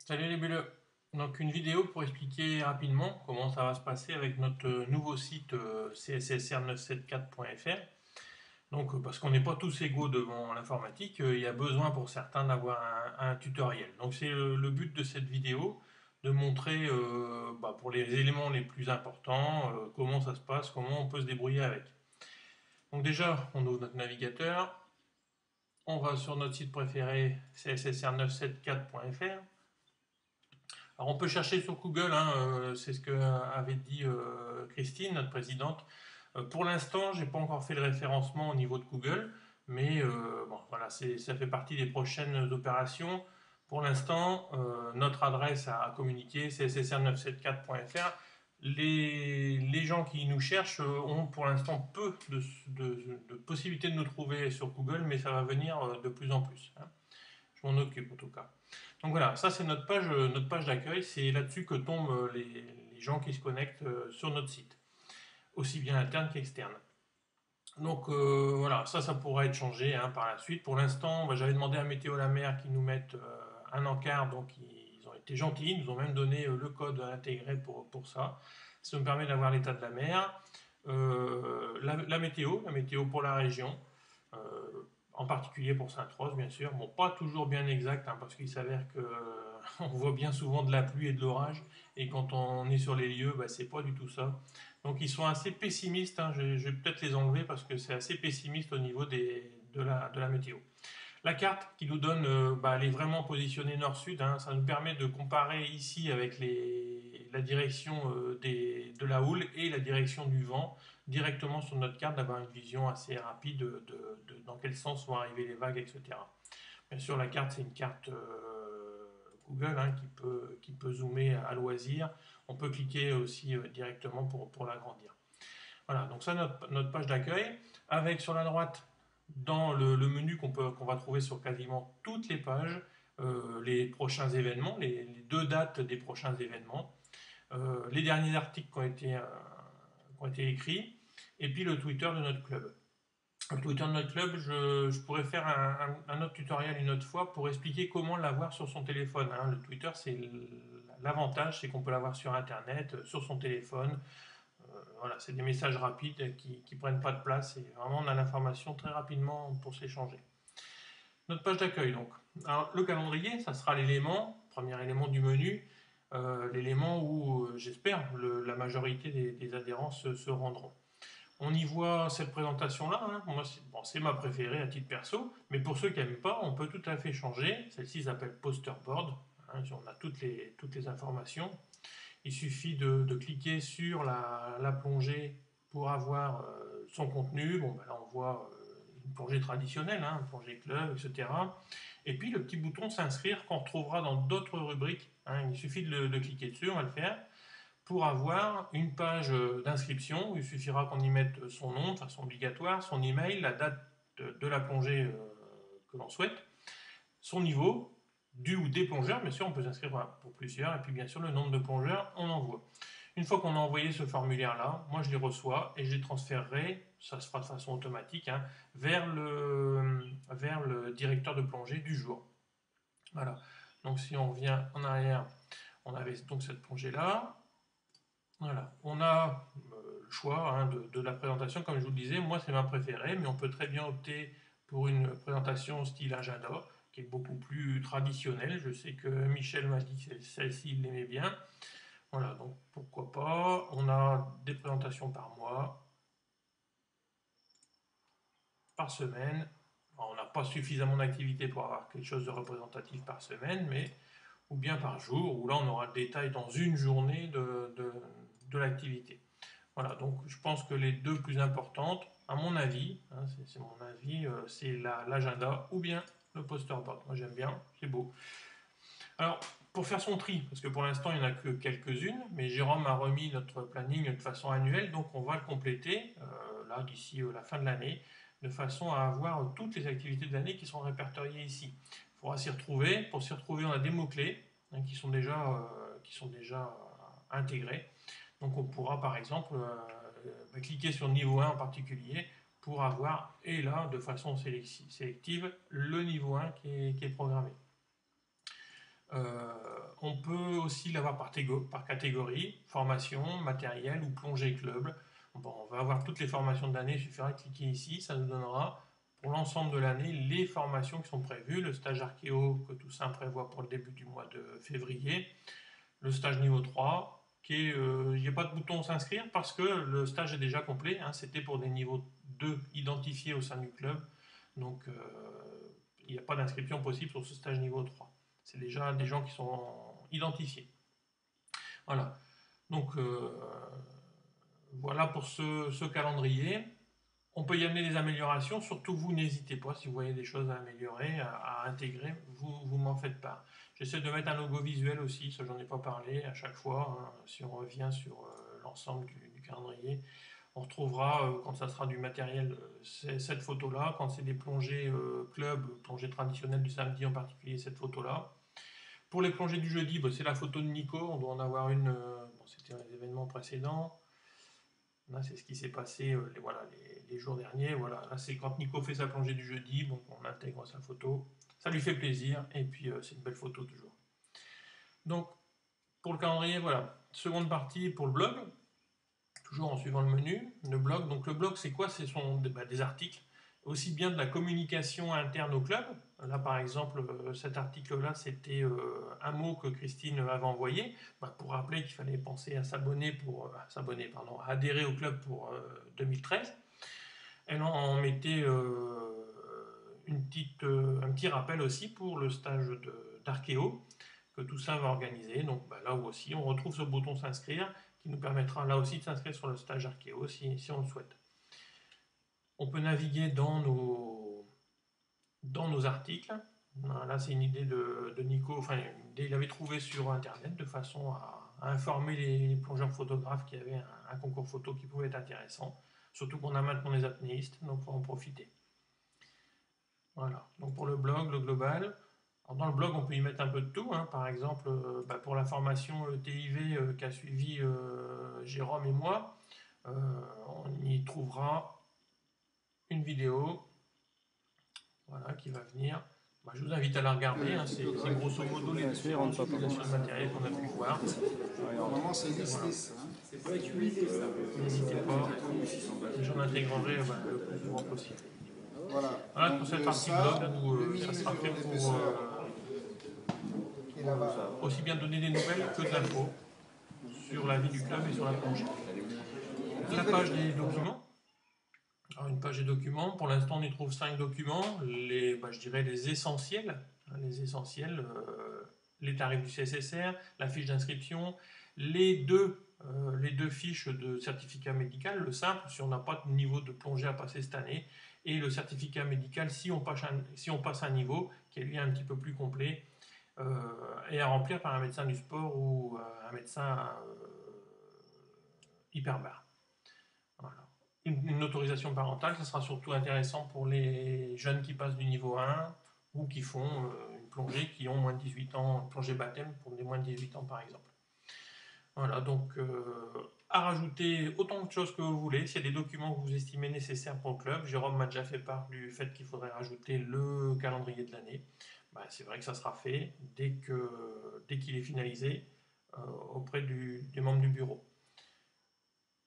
Salut les bulles. Donc une vidéo pour expliquer rapidement comment ça va se passer avec notre nouveau site cssr974.fr. Donc parce qu'on n'est pas tous égaux devant l'informatique, il y a besoin pour certains d'avoir un tutoriel. Donc c'est le but de cette vidéo, de montrer pour les éléments les plus importants, comment ça se passe, comment on peut se débrouiller avec. Donc déjà, on ouvre notre navigateur, on va sur notre site préféré cssr974.fr. Alors on peut chercher sur Google, hein, c'est ce que avait dit Christine, notre présidente. Pour l'instant, j'ai pas encore fait le référencement au niveau de Google, mais bon, voilà, ça fait partie des prochaines opérations. Pour l'instant, notre adresse à communiquer, c'est ssr974.fr. Les gens qui nous cherchent ont pour l'instant peu de possibilités de nous trouver sur Google, mais ça va venir de plus en plus, hein. Je m'en occupe en tout cas. Donc voilà, ça c'est notre page d'accueil, c'est là-dessus que tombent les gens qui se connectent sur notre site, aussi bien interne qu'externe. Donc voilà, ça pourra être changé, hein, par la suite. Pour l'instant, j'avais demandé à Météo la Mer qu'ils nous mettent un encart, donc ils ont été gentils, ils nous ont même donné le code à intégrer pour ça. Ça me permet d'avoir l'état de la mer, la météo pour la région, euh, en particulier pour Sainte-Rose, bien sûr. Bon, pas toujours bien exact, hein, parce qu'il s'avère que on voit bien souvent de la pluie et de l'orage, et quand on est sur les lieux, c'est pas du tout ça. Donc ils sont assez pessimistes, hein. Je vais peut-être les enlever parce que c'est assez pessimiste au niveau de la météo. La carte qui nous donne, elle est vraiment positionnée nord-sud, hein. Ça nous permet de comparer ici avec la direction de la houle et la direction du vent directement sur notre carte, d'avoir une vision assez rapide dans quel sens vont arriver les vagues, etc. Bien sûr, la carte, c'est une carte Google, hein, qui peut zoomer à loisir. On peut cliquer aussi directement pour l'agrandir. Voilà, donc ça, notre page d'accueil, avec sur la droite, dans le menu qu'on va trouver sur quasiment toutes les pages, les prochains événements, les deux dates des prochains événements, les derniers articles qui ont été écrits, et puis le Twitter de notre club. Le Twitter de notre club, je pourrais faire un autre tutoriel une autre fois pour expliquer comment l'avoir sur son téléphone, hein. Le Twitter, c'est l'avantage, c'est qu'on peut l'avoir sur Internet, sur son téléphone. Voilà, c'est des messages rapides qui prennent pas de place et vraiment on a l'information très rapidement pour s'échanger. Notre page d'accueil donc. Alors, le calendrier, ça sera l'élément, premier élément du menu, l'élément où j'espère la majorité des adhérents se rendront. On y voit cette présentation-là, hein. Moi, c'est ma préférée à titre perso, mais pour ceux qui n'aiment pas, on peut tout à fait changer. Celle-ci s'appelle Poster Board, hein, on a toutes les informations. Il suffit de cliquer sur la plongée pour avoir son contenu. Bon, là, on voit une plongée traditionnelle, hein, une plongée club, etc. Et puis le petit bouton s'inscrire qu'on retrouvera dans d'autres rubriques, hein. Il suffit de cliquer dessus, on va le faire, pour avoir une page d'inscription où il suffira qu'on y mette son nom de façon obligatoire, son email, la date de la plongée que l'on souhaite, son niveau, du ou des plongeurs, bien sûr, on peut s'inscrire pour plusieurs, et puis bien sûr le nombre de plongeurs, on envoie. Une fois qu'on a envoyé ce formulaire-là, moi je les reçois et je les transférerai, ça se fera de façon automatique, hein, vers le directeur de plongée du jour. Voilà. Donc si on revient en arrière, on avait donc cette plongée-là. Voilà. On a le choix, hein, de la présentation, comme je vous le disais, moi c'est ma préférée, mais on peut très bien opter pour une présentation style agenda, qui est beaucoup plus traditionnelle. Je sais que Michel m'a dit que celle-ci, il l'aimait bien. Voilà, donc pourquoi pas. On a des présentations par mois, par semaine. Alors, on n'a pas suffisamment d'activités pour avoir quelque chose de représentatif par semaine, mais ou bien par jour, où là on aura le détail dans une journée de l'activité. Voilà, donc je pense que les deux plus importantes, à mon avis, hein, c'est mon avis, c'est l'agenda ou bien le poster board. Moi j'aime bien, c'est beau. Alors, pour faire son tri, parce que pour l'instant il n'y en a que quelques-unes, mais Jérôme a remis notre planning de façon annuelle, donc on va le compléter là d'ici la fin de l'année, de façon à avoir toutes les activités de l'année qui sont répertoriées ici. Il faudra s'y retrouver. Pour s'y retrouver, on a des mots-clés, hein, qui sont déjà intégrés. Donc on pourra par exemple cliquer sur niveau 1 en particulier pour avoir, et là de façon sélective, le niveau 1 qui est programmé. On peut aussi l'avoir par catégorie, formation, matériel ou plongée club. Bon, on va avoir toutes les formations de l'année, il suffira de cliquer ici, ça nous donnera pour l'ensemble de l'année les formations qui sont prévues, le stage archéo que Toussaint prévoit pour le début du mois de février, le stage niveau 3, il n'y a pas de bouton s'inscrire parce que le stage est déjà complet, hein, c'était pour des niveaux 2 identifiés au sein du club, donc il n'y a pas d'inscription possible sur ce stage niveau 3. C'est déjà des gens qui sont identifiés. Voilà, donc voilà pour ce calendrier. On peut y amener des améliorations, surtout vous n'hésitez pas, si vous voyez des choses à améliorer, à intégrer, vous m'en faites part. J'essaie de mettre un logo visuel aussi, ça j'en ai pas parlé à chaque fois, hein. Si on revient sur l'ensemble du calendrier, on retrouvera, quand ça sera du matériel, cette photo-là, quand c'est des plongées club, plongées traditionnelles du samedi en particulier, cette photo-là. Pour les plongées du jeudi, bah, c'est la photo de Nico, on doit en avoir une, bon, c'était les événements précédents. Là, c'est ce qui s'est passé les jours derniers. Voilà. Là, c'est quand Nico fait sa plongée du jeudi, donc on intègre sa photo. Ça lui fait plaisir, et puis c'est une belle photo toujours. Donc, pour le calendrier, voilà. Seconde partie pour le blog, toujours en suivant le menu. Le blog, donc le blog, c'est quoi? Ce sont des articles, aussi bien de la communication interne au club. Là, par exemple, cet article-là, c'était un mot que Christine avait envoyé pour rappeler qu'il fallait penser à à adhérer au club pour 2013. Elle en mettait un petit rappel aussi pour le stage d'archéo que Toussaint va organiser. Donc là aussi, on retrouve ce bouton s'inscrire qui nous permettra là aussi de s'inscrire sur le stage archéo si on le souhaite. On peut naviguer dans nos articles. Là, c'est une idée de Nico, enfin, une idée qu'il avait trouvée sur Internet de façon à informer les plongeurs photographes qu'il y avait un concours photo qui pouvait être intéressant. Surtout qu'on a maintenant les apnéistes, donc il faut en profiter. Voilà, donc pour le blog, le global. Alors dans le blog, on peut y mettre un peu de tout, hein. Par exemple, pour la formation TIV qu'a suivi Jérôme et moi, on y trouvera une vidéo, voilà, qui va venir. Je vous invite à la regarder, hein. C'est grosso modo les différentes utilisations de matériel qu'on a pu voir. Normalement, c'est une Voilà. c'est pas utilisé ça. N'hésitez pas, j'en intégrerai le plus souvent possible. Voilà, Pour cette partie blog où ça sera fait pour aussi bien donner des nouvelles que de l'info sur la vie du club et sur la plongée. La page des documents. Alors une page des documents, pour l'instant on y trouve 5 documents, je dirais les essentiels, hein, les tarifs du CSSR, la fiche d'inscription, les deux fiches de certificat médical, le simple si on n'a pas de niveau de plongée à passer cette année, et le certificat médical si on passe un niveau qui est lui un petit peu plus complet, et à remplir par un médecin du sport ou un médecin hyperbar. Voilà. Une autorisation parentale, ça sera surtout intéressant pour les jeunes qui passent du niveau 1 ou qui font une plongée, qui ont moins de 18 ans, une plongée baptême pour des moins de 18 ans par exemple. Voilà, donc à rajouter autant de choses que vous voulez. S'il y a des documents que vous estimez nécessaires pour le club, Jérôme m'a déjà fait part du fait qu'il faudrait rajouter le calendrier de l'année. C'est vrai que ça sera fait dès qu'il est finalisé auprès des membres du bureau.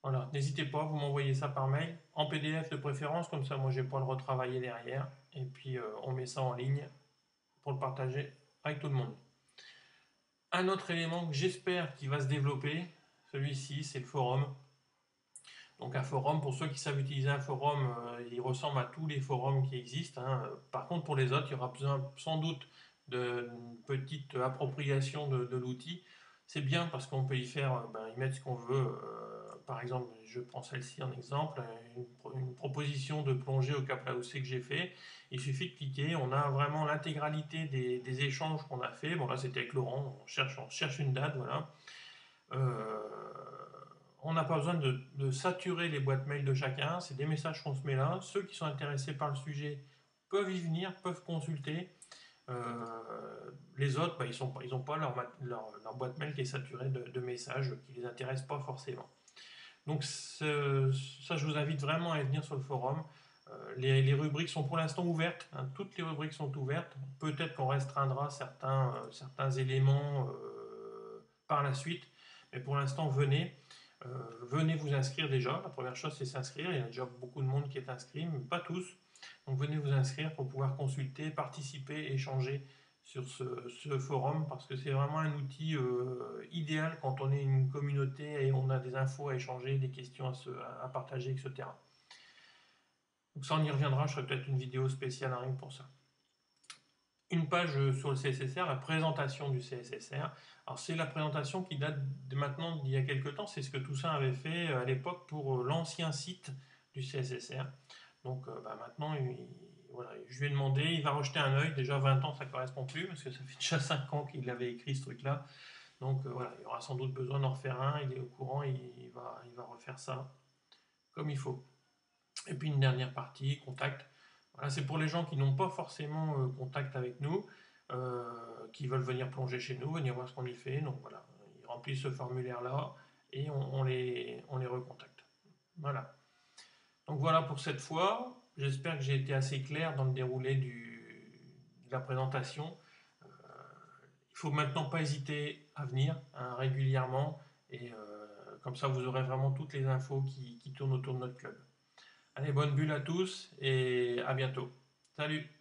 Voilà, n'hésitez pas, vous m'envoyez ça par mail, en PDF de préférence, comme ça moi j'ai pas à le retravailler derrière, et puis on met ça en ligne pour le partager avec tout le monde. Un autre élément que j'espère qu'il va se développer, celui-ci, c'est le forum. Donc un forum, pour ceux qui savent utiliser un forum, il ressemble à tous les forums qui existent, hein. Par contre, pour les autres, il y aura besoin sans doute d'une petite appropriation de l'outil. C'est bien parce qu'on peut y mettre ce qu'on veut. Par exemple, je prends celle-ci en exemple, une proposition de plongée au Cap Laossé que j'ai fait. Il suffit de cliquer, on a vraiment l'intégralité des échanges qu'on a fait. Bon là c'était avec Laurent, on cherche une date, voilà. On n'a pas besoin de saturer les boîtes mail de chacun, c'est des messages qu'on se met là. Ceux qui sont intéressés par le sujet peuvent y venir, peuvent consulter. Les autres, ils n'ont pas leur boîte mail qui est saturée de messages qui ne les intéressent pas forcément. Donc ça, je vous invite vraiment à venir sur le forum. Les rubriques sont pour l'instant ouvertes, hein, toutes les rubriques sont ouvertes. Peut-être qu'on restreindra certains éléments par la suite. Mais pour l'instant, venez vous inscrire déjà. La première chose, c'est s'inscrire. Il y a déjà beaucoup de monde qui est inscrit, mais pas tous. Donc venez vous inscrire pour pouvoir consulter, participer, échanger sur ce forum, parce que c'est vraiment un outil idéal quand on est une communauté et on a des infos à échanger, des questions à partager, etc. Donc ça, on y reviendra. Je ferai peut-être une vidéo spéciale rien que pour ça. Une page sur le CSSR, la présentation du CSSR. Alors c'est la présentation qui date de maintenant d'il y a quelques temps, c'est ce que Toussaint avait fait à l'époque pour l'ancien site du CSSR. Donc maintenant, voilà, je lui ai demandé, il va rejeter un œil, déjà 20 ans ça ne correspond plus, parce que ça fait déjà 5 ans qu'il avait écrit ce truc-là. Donc voilà, il aura sans doute besoin d'en refaire un, il est au courant, il va refaire ça comme il faut. Et puis une dernière partie, contact. Voilà, c'est pour les gens qui n'ont pas forcément contact avec nous, qui veulent venir plonger chez nous, venir voir ce qu'on y fait. Donc voilà, ils remplissent ce formulaire-là et on les recontacte. Voilà. Donc voilà pour cette fois. J'espère que j'ai été assez clair dans le déroulé de la présentation. Il ne faut maintenant pas hésiter à venir régulièrement et comme ça vous aurez vraiment toutes les infos qui tournent autour de notre club. Allez, bonne bulle à tous et à bientôt. Salut!